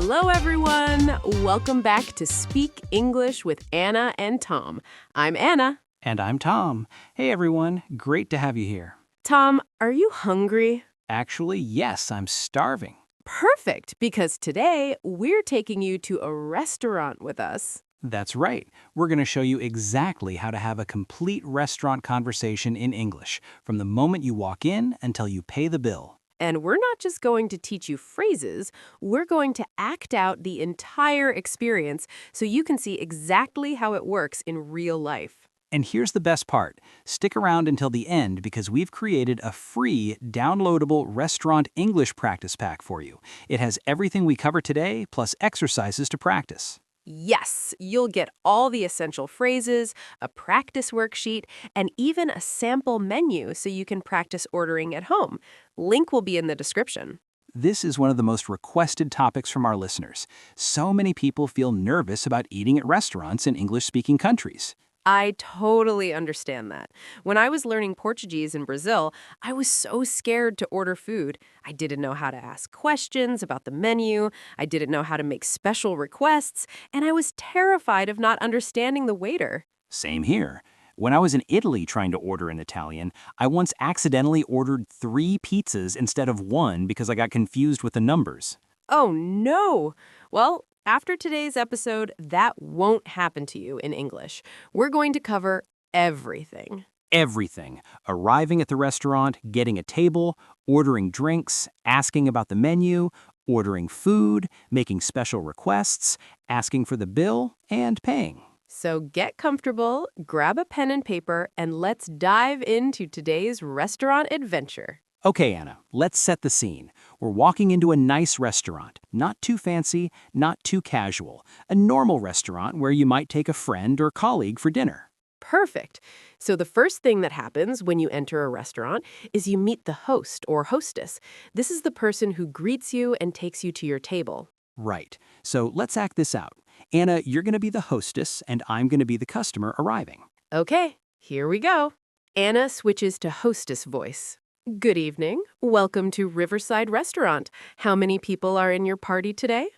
Hello, everyone. Welcome back to Speak English with Anna and Tom. I'm Anna. And I'm Tom. Hey, everyone. Great to have you here. Tom, are you hungry? Actually, yes, I'm starving. Perfect, because today we're taking you to a restaurant with us. That's right. We're going to show you exactly how to have a complete restaurant conversation in English, from the moment you walk in until you pay the bill. And we're not just going to teach you phrases, we're going to act out the entire experience so you can see exactly how it works in real life. And here's the best part. Stick around until the end because we've created a free, downloadable restaurant English practice pack for you. It has everything we cover today, plus exercises to practice. Yes, you'll get all the essential phrases, a practice worksheet, and even a sample menu so you can practice ordering at home. Link will be in the description. This is one of the most requested topics from our listeners. So many people feel nervous about eating at restaurants in English-speaking countries. I totally understand that. When I was learning Portuguese in Brazil, I was so scared to order food. I didn't know how to ask questions about the menu, I didn't know how to make special requests, and I was terrified of not understanding the waiter. Same here. When I was in Italy trying to order in Italian, I once accidentally ordered 3 pizzas instead of 1 because I got confused with the numbers. Oh no! Well, after today's episode, that won't happen to you in English. We're going to cover everything. Everything. Arriving at the restaurant, getting a table, ordering drinks, asking about the menu, ordering food, making special requests, asking for the bill, and paying. So get comfortable, grab a pen and paper, and let's dive into today's restaurant adventure. Okay, Anna, let's set the scene. We're walking into a nice restaurant. Not too fancy, not too casual. A normal restaurant where you might take a friend or colleague for dinner. Perfect. So the first thing that happens when you enter a restaurant is you meet the host or hostess. This is the person who greets you and takes you to your table. Right. So let's act this out. Anna, you're going to be the hostess, and I'm going to be the customer arriving. Okay, here we go. Anna switches to hostess voice. Good evening. Welcome to Riverside Restaurant. How many people are in your party today?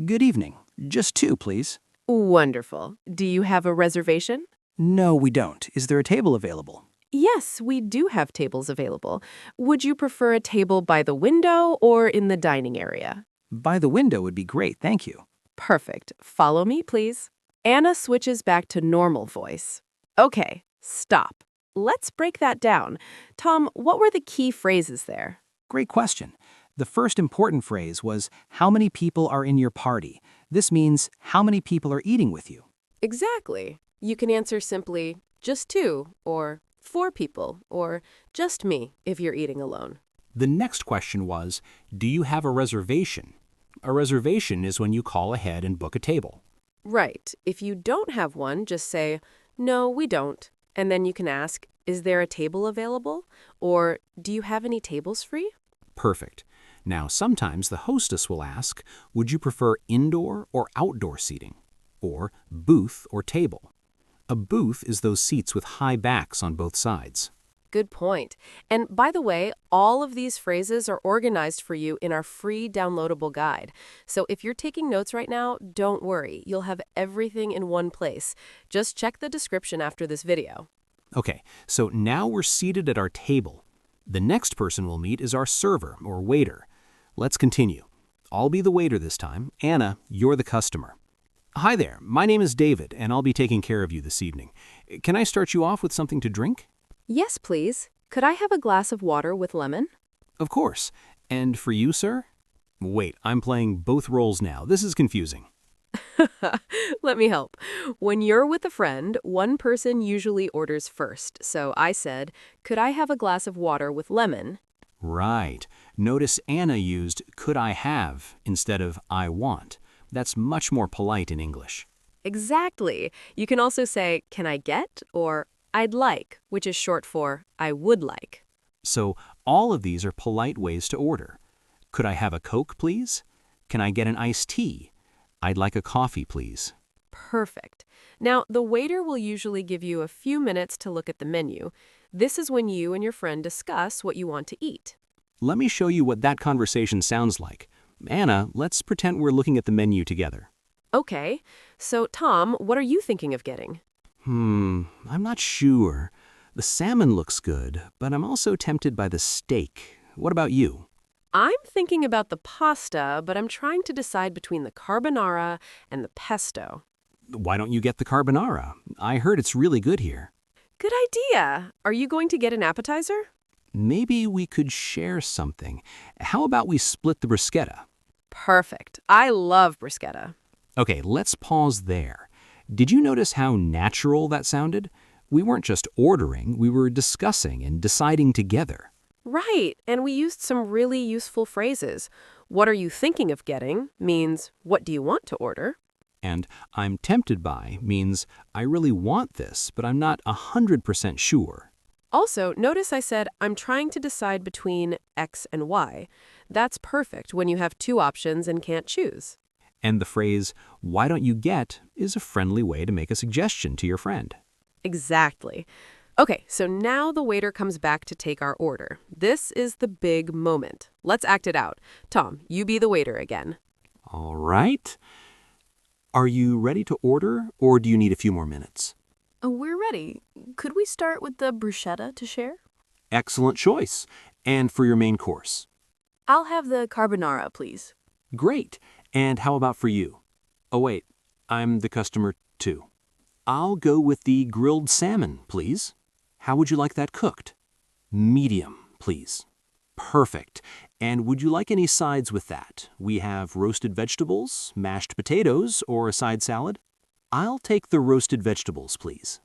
Good evening. Just 2, please. Wonderful. Do you have a reservation? No, we don't. Is there a table available? Yes, we do have tables available. Would you prefer a table by the window or in the dining area? By the window would be great, thank you. Perfect. Follow me, please. Anna switches back to normal voice. Okay, stop. Let's break that down. Tom, what were the key phrases there? Great question. The first important phrase was, how many people are in your party? This means, how many people are eating with you? Exactly. You can answer simply, just 2, or 4 people, or just me if you're eating alone. The next question was, do you have a reservation? A reservation is when you call ahead and book a table. Right. If you don't have one, just say, no, we don't. And then you can ask, is there a table available? Or do you have any tables free? Perfect. Now, sometimes the hostess will ask, would you prefer indoor or outdoor seating? Or booth or table? A booth is those seats with high backs on both sides. Good point. And by the way, all of these phrases are organized for you in our free downloadable guide. So if you're taking notes right now, don't worry. You'll have everything in one place. Just check the description after this video. Okay, so now we're seated at our table. The next person we'll meet is our server or waiter. Let's continue. I'll be the waiter this time. Anna, you're the customer. Hi there, my name is David, and I'll be taking care of you this evening. Can I start you off with something to drink? Yes, please. Could I have a glass of water with lemon? Of course. And for you, sir? Wait, I'm playing both roles now. This is confusing. Let me help. When you're with a friend, one person usually orders first. So I said, could I have a glass of water with lemon? Right. Notice Anna used could I have instead of I want. That's much more polite in English. Exactly. You can also say, can I get? Or I'd like, which is short for I would like. So all of these are polite ways to order. Could I have a Coke, please? Can I get an iced tea? I'd like a coffee, please. Perfect. Now, the waiter will usually give you a few minutes to look at the menu. This is when you and your friend discuss what you want to eat. Let me show you what that conversation sounds like. Anna, let's pretend we're looking at the menu together. Okay, so Tom, what are you thinking of getting? I'm not sure. The salmon looks good, but I'm also tempted by the steak. What about you? I'm thinking about the pasta, but I'm trying to decide between the carbonara and the pesto. Why don't you get the carbonara? I heard it's really good here. Good idea. Are you going to get an appetizer? Maybe we could share something. How about we split the bruschetta? Perfect. I love bruschetta. Okay, let's pause there. Did you notice how natural that sounded? We weren't just ordering, we were discussing and deciding together. Right, and we used some really useful phrases. What are you thinking of getting means, what do you want to order? And I'm tempted by means I really want this, but I'm not 100% sure. Also, notice I said I'm trying to decide between X and Y. That's perfect when you have two options and can't choose. And the phrase, why don't you get, is a friendly way to make a suggestion to your friend. Exactly. Okay, so now the waiter comes back to take our order. This is the big moment. Let's act it out. Tom, you be the waiter again. All right. Are you ready to order, or do you need a few more minutes? We're ready. Could we start with the bruschetta to share? Excellent choice. And for your main course? I'll have the carbonara, please. Great. And how about for you? Oh, wait. I'm the customer, too. I'll go with the grilled salmon, please. How would you like that cooked? Medium, please. Perfect. And would you like any sides with that? We have roasted vegetables, mashed potatoes, or a side salad? I'll take the roasted vegetables, please.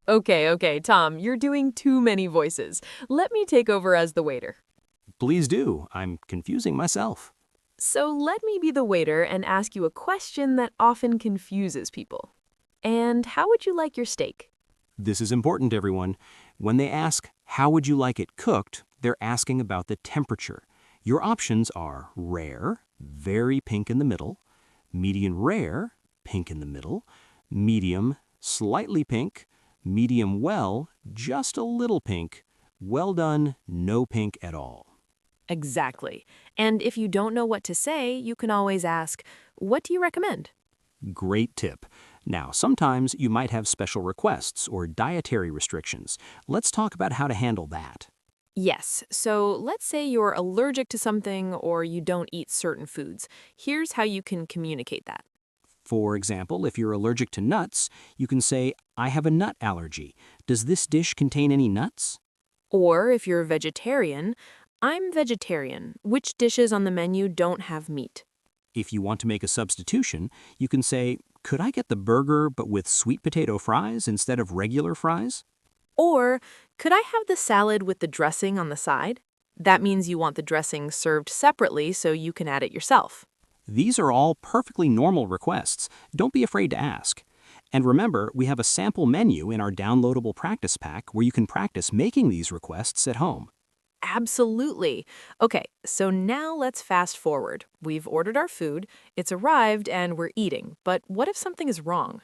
Okay, Tom, you're doing too many voices. Let me take over as the waiter. Please do. I'm confusing myself. So let me be the waiter and ask you a question that often confuses people. And how would you like your steak? This is important, everyone. When they ask, how would you like it cooked, they're asking about the temperature. Your options are rare, very pink in the middle, medium rare, pink in the middle, medium, slightly pink, medium well, just a little pink, well done, no pink at all. Exactly. And if you don't know what to say, you can always ask, what do you recommend? Great tip. Now, sometimes you might have special requests or dietary restrictions. Let's talk about how to handle that. Yes, so let's say you're allergic to something or you don't eat certain foods. Here's how you can communicate that. For example, if you're allergic to nuts, you can say, I have a nut allergy. Does this dish contain any nuts? Or if you're a vegetarian, I'm vegetarian. Which dishes on the menu don't have meat? If you want to make a substitution, you can say, could I get the burger but with sweet potato fries instead of regular fries? Or could I have the salad with the dressing on the side? That means you want the dressing served separately so you can add it yourself. These are all perfectly normal requests. Don't be afraid to ask. And remember, we have a sample menu in our downloadable practice pack where you can practice making these requests at home. Absolutely. Okay, so now let's fast forward. We've ordered our food, it's arrived, and we're eating. But what if something is wrong?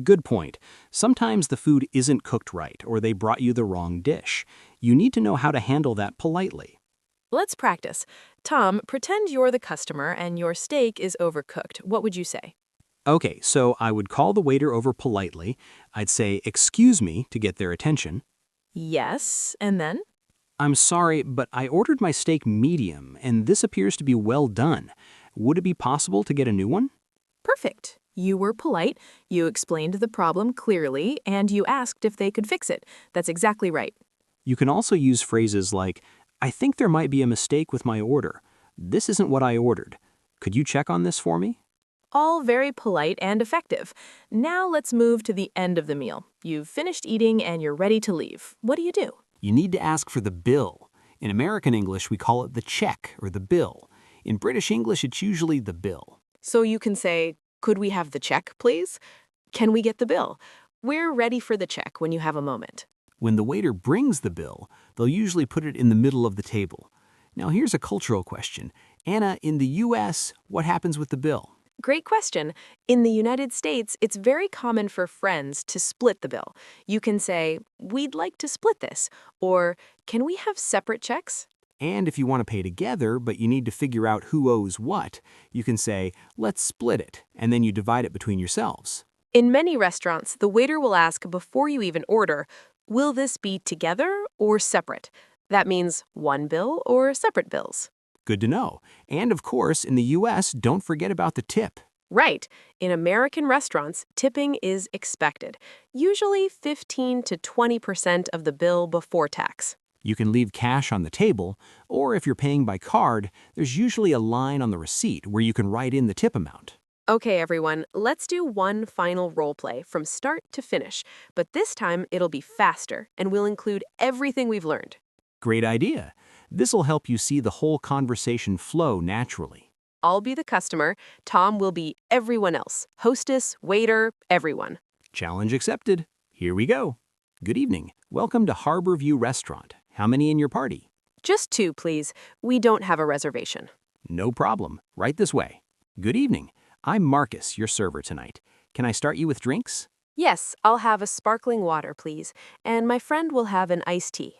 Good point. Sometimes the food isn't cooked right or they brought you the wrong dish. You need to know how to handle that politely. Let's practice. Tom, pretend you're the customer and your steak is overcooked. What would you say? Okay, so I would call the waiter over politely. I'd say, excuse me, to get their attention. Yes, and then? I'm sorry, but I ordered my steak medium, and this appears to be well done. Would it be possible to get a new one? Perfect. You were polite, you explained the problem clearly, and you asked if they could fix it. That's exactly right. You can also use phrases like, I think there might be a mistake with my order. This isn't what I ordered. Could you check on this for me? All very polite and effective. Now let's move to the end of the meal. You've finished eating and you're ready to leave. What do you do? You need to ask for the bill. In American English, we call it the check or the bill. In British English, it's usually the bill. So you can say, could we have the check, please? Can we get the bill? We're ready for the check when you have a moment. When the waiter brings the bill, they'll usually put it in the middle of the table. Now here's a cultural question. Anna, in the U.S., what happens with the bill? Great question. In the United States, it's very common for friends to split the bill. You can say, we'd like to split this, or can we have separate checks? And if you want to pay together, but you need to figure out who owes what, you can say, let's split it, and then you divide it between yourselves. In many restaurants, the waiter will ask before you even order, will this be together or separate? That means one bill or separate bills. Good to know. And of course, in the US, don't forget about the tip. Right. In American restaurants, tipping is expected, usually 15 to 20% of the bill before tax. You can leave cash on the table, or if you're paying by card, there's usually a line on the receipt where you can write in the tip amount. Okay, everyone, let's do one final role play from start to finish, but this time it'll be faster and we'll include everything we've learned. Great idea. This'll help you see the whole conversation flow naturally. I'll be the customer, Tom will be everyone else, hostess, waiter, everyone. Challenge accepted. Here we go. Good evening. Welcome to Harborview Restaurant. How many in your party? Just 2, please. We don't have a reservation. No problem. Right this way. Good evening. I'm Marcus, your server tonight. Can I start you with drinks? Yes, I'll have a sparkling water, please, and my friend will have an iced tea.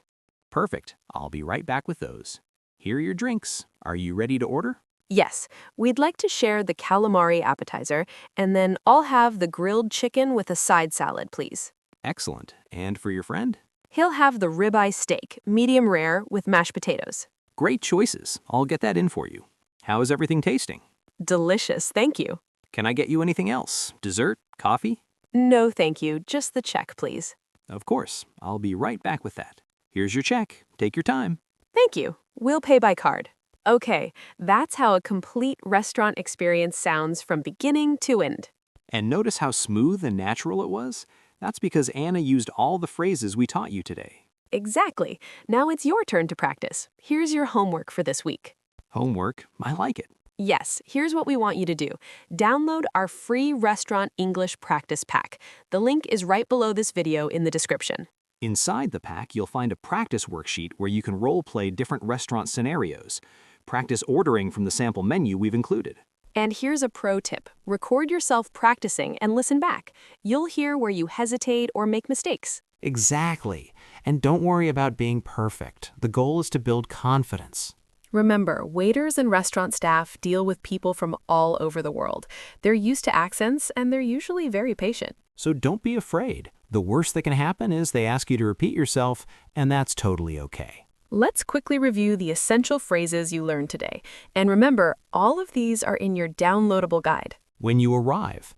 Perfect. I'll be right back with those. Here are your drinks. Are you ready to order? Yes, we'd like to share the calamari appetizer, and then I'll have the grilled chicken with a side salad, please. Excellent. And for your friend? He'll have the ribeye steak, medium rare, with mashed potatoes. Great choices. I'll get that in for you. How is everything tasting? Delicious, thank you. Can I get you anything else? Dessert? Coffee? No, thank you. Just the check, please. Of course. I'll be right back with that. Here's your check. Take your time. Thank you. We'll pay by card. Okay, that's how a complete restaurant experience sounds from beginning to end. And notice how smooth and natural it was? That's because Anna used all the phrases we taught you today. Exactly. Now it's your turn to practice. Here's your homework for this week. Homework? I like it. Yes, here's what we want you to do. Download our free restaurant English practice pack. The link is right below this video in the description. Inside the pack, you'll find a practice worksheet where you can role-play different restaurant scenarios. Practice ordering from the sample menu we've included. And here's a pro tip. Record yourself practicing and listen back. You'll hear where you hesitate or make mistakes. Exactly. And don't worry about being perfect. The goal is to build confidence. Remember, waiters and restaurant staff deal with people from all over the world. They're used to accents and they're usually very patient. So don't be afraid. The worst that can happen is they ask you to repeat yourself, and that's totally okay. Let's quickly review the essential phrases you learned today. And remember, all of these are in your downloadable guide. When you arrive,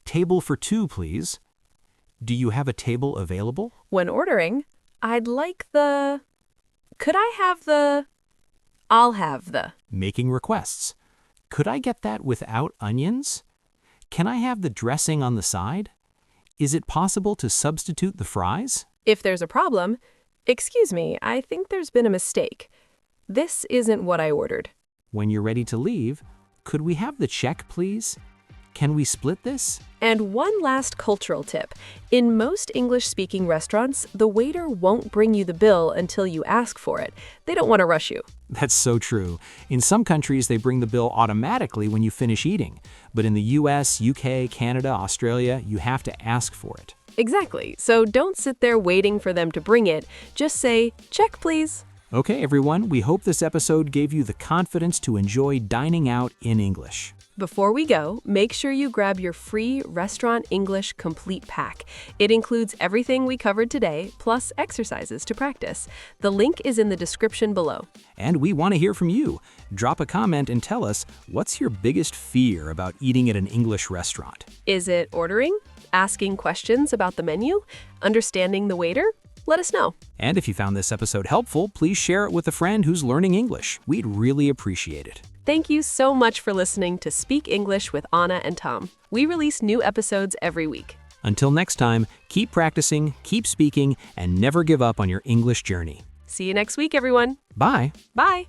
table for 2, please. Do you have a table available? When ordering, I'd like the... Could I have the... I'll have the... Making requests. Could I get that without onions? Can I have the dressing on the side? Is it possible to substitute the fries? If there's a problem, excuse me, I think there's been a mistake. This isn't what I ordered. When you're ready to leave, could we have the check, please? Can we split this? And one last cultural tip. In most English-speaking restaurants, the waiter won't bring you the bill until you ask for it. They don't want to rush you. That's so true. In some countries, they bring the bill automatically when you finish eating. But in the US, UK, Canada, Australia, you have to ask for it. Exactly. So don't sit there waiting for them to bring it. Just say, check, please. Okay, everyone, we hope this episode gave you the confidence to enjoy dining out in English. Before we go, make sure you grab your free Restaurant English Complete Pack. It includes everything we covered today, plus exercises to practice. The link is in the description below. And we want to hear from you. Drop a comment and tell us, what's your biggest fear about eating at an English restaurant? Is it ordering? Asking questions about the menu? Understanding the waiter? Let us know. And if you found this episode helpful, please share it with a friend who's learning English. We'd really appreciate it. Thank you so much for listening to Speak English with Anna and Tom. We release new episodes every week. Until next time, keep practicing, keep speaking, and never give up on your English journey. See you next week, everyone. Bye. Bye.